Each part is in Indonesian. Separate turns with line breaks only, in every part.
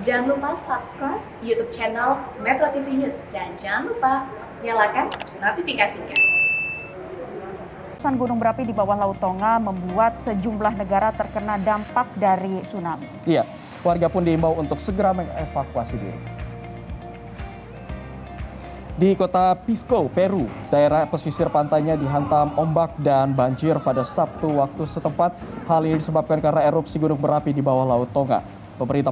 Jangan lupa subscribe YouTube channel Metro TV News dan jangan lupa nyalakan notifikasinya.
Gunung berapi di bawah Laut Tonga membuat sejumlah negara terkena dampak dari tsunami.
Iya, warga pun diimbau untuk segera mengevakuasi diri. Di kota Pisco, Peru, daerah pesisir pantainya dihantam ombak dan banjir pada Sabtu waktu setempat. Hal ini disebabkan karena erupsi gunung berapi di bawah Laut Tonga. Pemerintah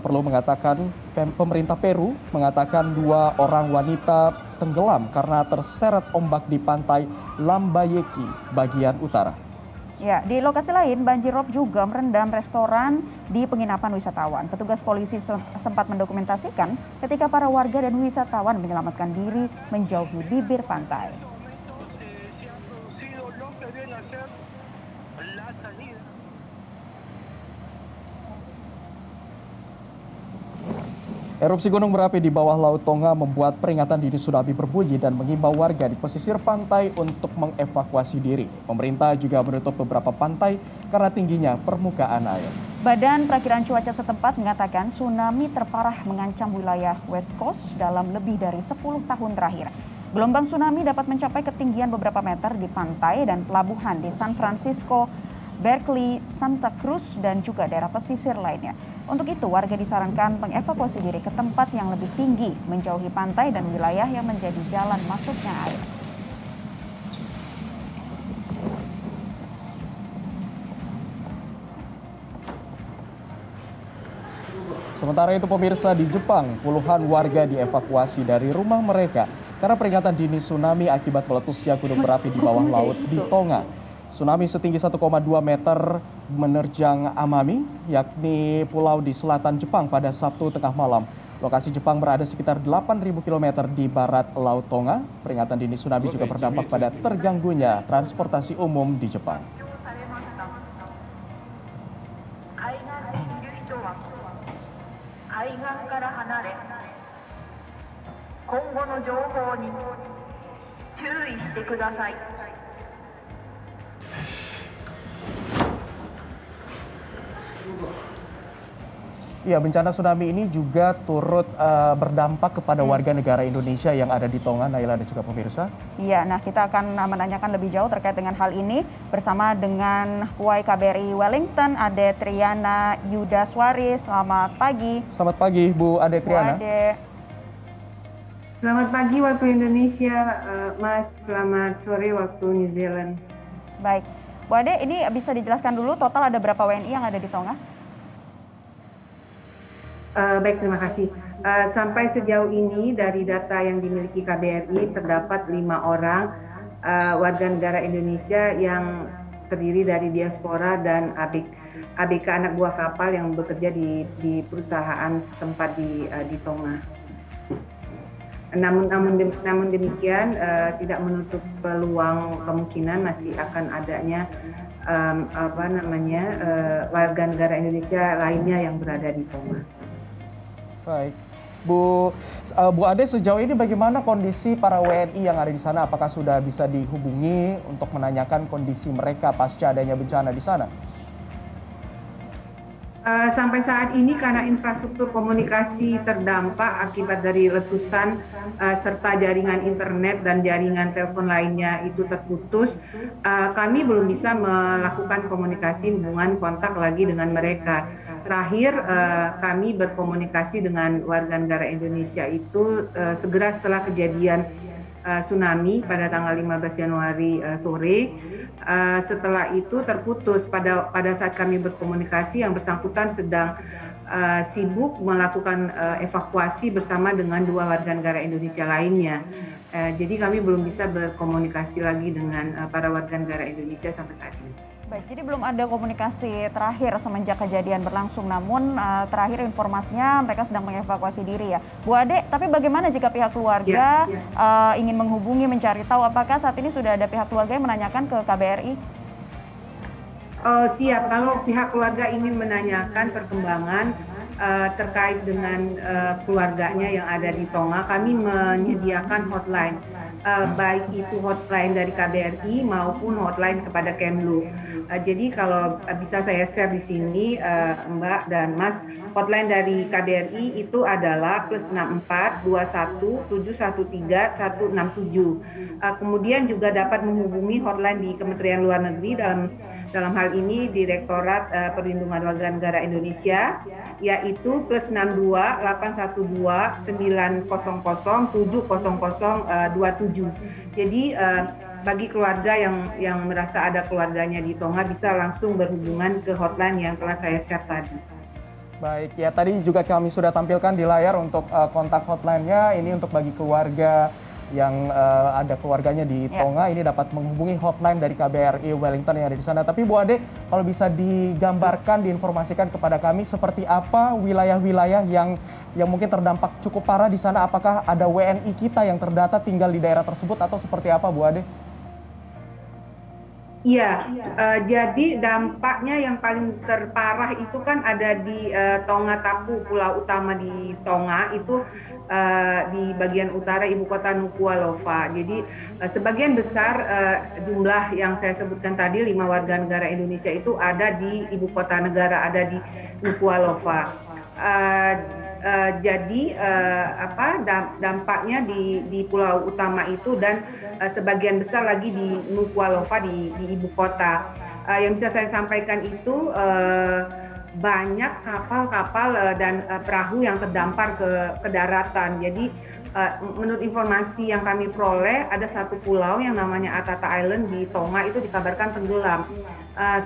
Peru mengatakan 2 orang wanita tenggelam karena terseret ombak di pantai Lambayeki bagian utara.
Ya, di lokasi lain banjir rob juga merendam restoran di penginapan wisatawan. Petugas polisi sempat mendokumentasikan ketika para warga dan wisatawan menyelamatkan diri menjauhi bibir pantai.
Erupsi gunung berapi di bawah Laut Tonga membuat peringatan dini tsunami berbunyi dan mengimbau warga di pesisir pantai untuk mengevakuasi diri. Pemerintah juga menutup beberapa pantai karena tingginya permukaan air.
Badan Perakiran Cuaca setempat mengatakan tsunami terparah mengancam wilayah West Coast dalam lebih dari 10 tahun terakhir. Gelombang tsunami dapat mencapai ketinggian beberapa meter di pantai dan pelabuhan di San Francisco, Berkeley, Santa Cruz, dan juga daerah pesisir lainnya. Untuk itu, warga disarankan mengevakuasi diri ke tempat yang lebih tinggi, menjauhi pantai dan wilayah yang menjadi jalan masuknya air.
Sementara itu pemirsa, di Jepang, puluhan warga dievakuasi dari rumah mereka karena peringatan dini tsunami akibat meletusnya gunung berapi di bawah laut di Tonga. Tsunami setinggi 1,2 meter menerjang Amami, yakni pulau di selatan Jepang pada Sabtu tengah malam. Lokasi Jepang berada sekitar 8.000 km di barat Laut Tonga. Peringatan dini tsunami juga berdampak pada terganggunya transportasi umum di Jepang. Ya, bencana tsunami ini juga turut berdampak kepada warga negara Indonesia yang ada di Tonga, Naila dan juga pemirsa.
Iya, nah kita akan menanyakan lebih jauh terkait dengan hal ini bersama dengan Huai KBRI Wellington, Ade Triana Yudaswari. Selamat pagi.
Selamat pagi, Bu Ade Triana.
Bu Ade.
Selamat pagi waktu Indonesia, Mas. Selamat sore waktu New Zealand.
Baik, Bu Ade, ini bisa dijelaskan dulu total ada berapa WNI yang ada di Tonga?
Baik, terima kasih. Sampai sejauh ini dari data yang dimiliki KBRI terdapat 5 orang warga negara Indonesia yang terdiri dari diaspora dan ABK anak buah kapal yang bekerja di perusahaan setempat di Tonga. Namun demikian tidak menutup peluang kemungkinan masih akan adanya warga negara Indonesia lainnya yang berada di Tonga.
Baik, Bu Ade, sejauh ini bagaimana kondisi para WNI yang ada di sana? Apakah sudah bisa dihubungi untuk menanyakan kondisi mereka pasca adanya bencana di sana?
Sampai saat ini karena infrastruktur komunikasi terdampak akibat dari letusan serta jaringan internet dan jaringan telepon lainnya itu terputus, kami belum bisa melakukan komunikasi hubungan kontak lagi dengan mereka. Terakhir kami berkomunikasi dengan warga negara Indonesia itu segera setelah kejadian tsunami pada tanggal 15 Januari sore. Setelah itu terputus pada saat kami berkomunikasi, yang bersangkutan sedang sibuk melakukan evakuasi bersama dengan 2 warga negara Indonesia lainnya. Jadi kami belum bisa berkomunikasi lagi dengan para warga negara Indonesia sampai saat ini.
Baik, jadi belum ada komunikasi terakhir semenjak kejadian berlangsung, namun terakhir informasinya mereka sedang mengevakuasi diri ya. Bu Ade, tapi bagaimana jika pihak keluarga ingin menghubungi, mencari tahu apakah saat ini sudah ada pihak keluarga yang menanyakan ke KBRI?
Siap, kalau pihak keluarga ingin menanyakan perkembangan terkait dengan keluarganya yang ada di Tonga, kami menyediakan hotline, baik itu hotline dari KBRI maupun hotline kepada Kemlu. Jadi kalau bisa saya share di sini, Mbak dan Mas, hotline dari KBRI itu adalah +64 21 713 167. Kemudian juga dapat menghubungi hotline di Kementerian Luar Negeri dalam hal ini Direktorat Perlindungan Warga Negara Indonesia, yaitu +62 812 900 70027. Jadi bagi keluarga yang merasa ada keluarganya di Tonga bisa langsung berhubungan ke hotline yang telah saya share tadi.
Baik, ya tadi juga kami sudah tampilkan di layar untuk kontak hotline-nya. Ini untuk bagi keluarga yang ada keluarganya di Tonga, ini dapat menghubungi hotline dari KBRI Wellington yang ada di sana. Tapi Bu Ade, kalau bisa digambarkan, diinformasikan kepada kami seperti apa wilayah-wilayah yang mungkin terdampak cukup parah di sana. Apakah ada WNI kita yang terdata tinggal di daerah tersebut atau seperti apa, Bu Ade?
Iya, jadi dampaknya yang paling terparah itu kan ada di Tonga Tapu, pulau utama di Tonga itu di bagian utara ibu kota Nuku'alofa. Jadi sebagian besar jumlah yang saya sebutkan tadi 5 warga negara Indonesia itu ada di ibu kota negara, ada di Nuku'alofa. Jadi dampaknya di pulau utama itu dan sebagian besar lagi di Nuku'alofa di ibu kota. Yang bisa saya sampaikan itu banyak kapal-kapal dan perahu yang terdampar ke daratan. Jadi menurut informasi yang kami peroleh, ada satu pulau yang namanya Atata Island di Tonga itu dikabarkan tenggelam.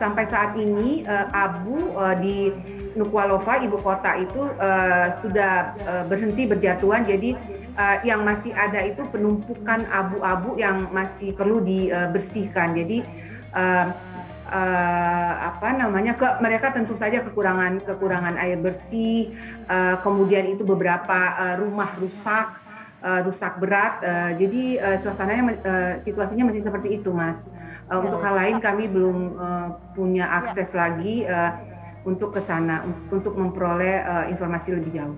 Sampai saat ini abu di Nuku'alofa ibu kota itu sudah berhenti berjatuhan, jadi yang masih ada itu penumpukan abu-abu yang masih perlu dibersihkan. Jadi mereka tentu saja kekurangan air bersih, kemudian itu beberapa rumah rusak berat, jadi situasinya masih seperti itu, Mas. Untuk hal lain kami belum punya akses lagi untuk ke sana untuk memperoleh informasi lebih jauh.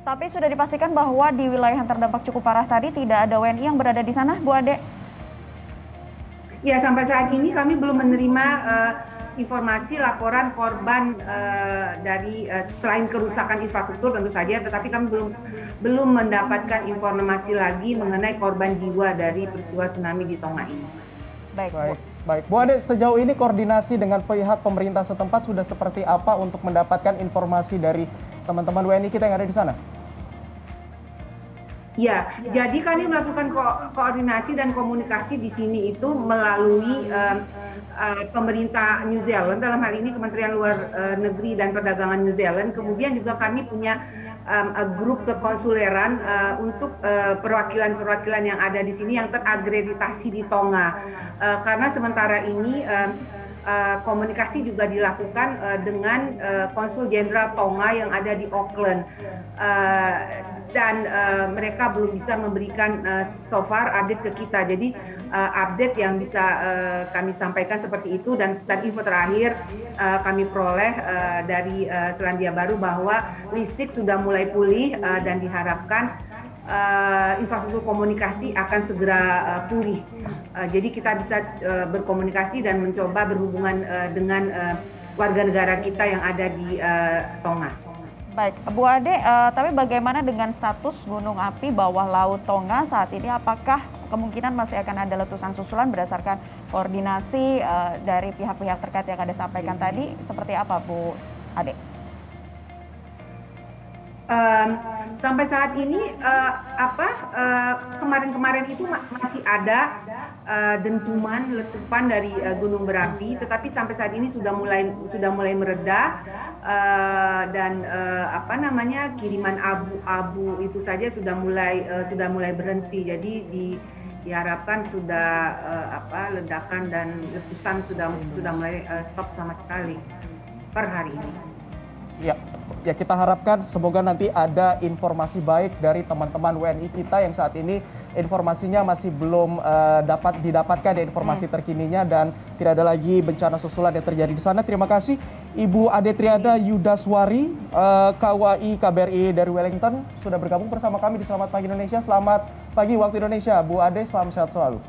Tapi sudah dipastikan bahwa di wilayah yang terdampak cukup parah tadi tidak ada WNI yang berada di sana, Bu Ade?
Ya, sampai saat ini kami belum menerima informasi laporan korban dari selain kerusakan infrastruktur tentu saja, tetapi kami belum mendapatkan informasi lagi mengenai korban jiwa dari peristiwa tsunami di Tonga ini.
Baik, Bu Ade, sejauh ini koordinasi dengan pihak pemerintah setempat sudah seperti apa untuk mendapatkan informasi dari teman-teman WNI kita yang ada di sana?
Ya, jadi kami melakukan koordinasi dan komunikasi di sini itu melalui pemerintah New Zealand, dalam hal ini Kementerian Luar Negeri dan Perdagangan New Zealand. Kemudian juga kami punya grup kekonsuleran untuk perwakilan-perwakilan yang ada di sini yang terakreditasi di Tonga. Karena sementara ini komunikasi juga dilakukan dengan Konsul Jenderal Tonga yang ada di Auckland. Dan mereka belum bisa memberikan so far update ke kita. Jadi update yang bisa kami sampaikan seperti itu, dan info terakhir kami peroleh dari Selandia Baru bahwa listrik sudah mulai pulih dan diharapkan infrastruktur komunikasi akan segera pulih. Jadi kita bisa berkomunikasi dan mencoba berhubungan dengan warga negara kita yang ada di Tonga.
Baik, Bu Ade, tapi bagaimana dengan status gunung api bawah laut Tonga saat ini? Apakah kemungkinan masih akan ada letusan susulan berdasarkan koordinasi dari pihak-pihak terkait yang Anda sampaikan tadi? Seperti apa, Bu Ade?
Sampai saat ini kemarin-kemarin itu masih ada dentuman letupan dari gunung berapi, tetapi sampai saat ini sudah mulai mereda dan kiriman abu-abu itu saja sudah mulai berhenti. Jadi diharapkan sudah ledakan dan letusan sudah mulai stop sama sekali per hari ini.
Ya kita harapkan semoga nanti ada informasi baik dari teman-teman WNI kita yang saat ini informasinya masih belum dapat didapatkan ya informasi terkininya dan tidak ada lagi bencana susulan yang terjadi di sana. Terima kasih Ibu Ade Triada Yudaswari, KUAI KBRI dari Wellington sudah bergabung bersama kami di Selamat Pagi Indonesia. Selamat pagi waktu Indonesia, Bu Ade, selamat sehat selalu.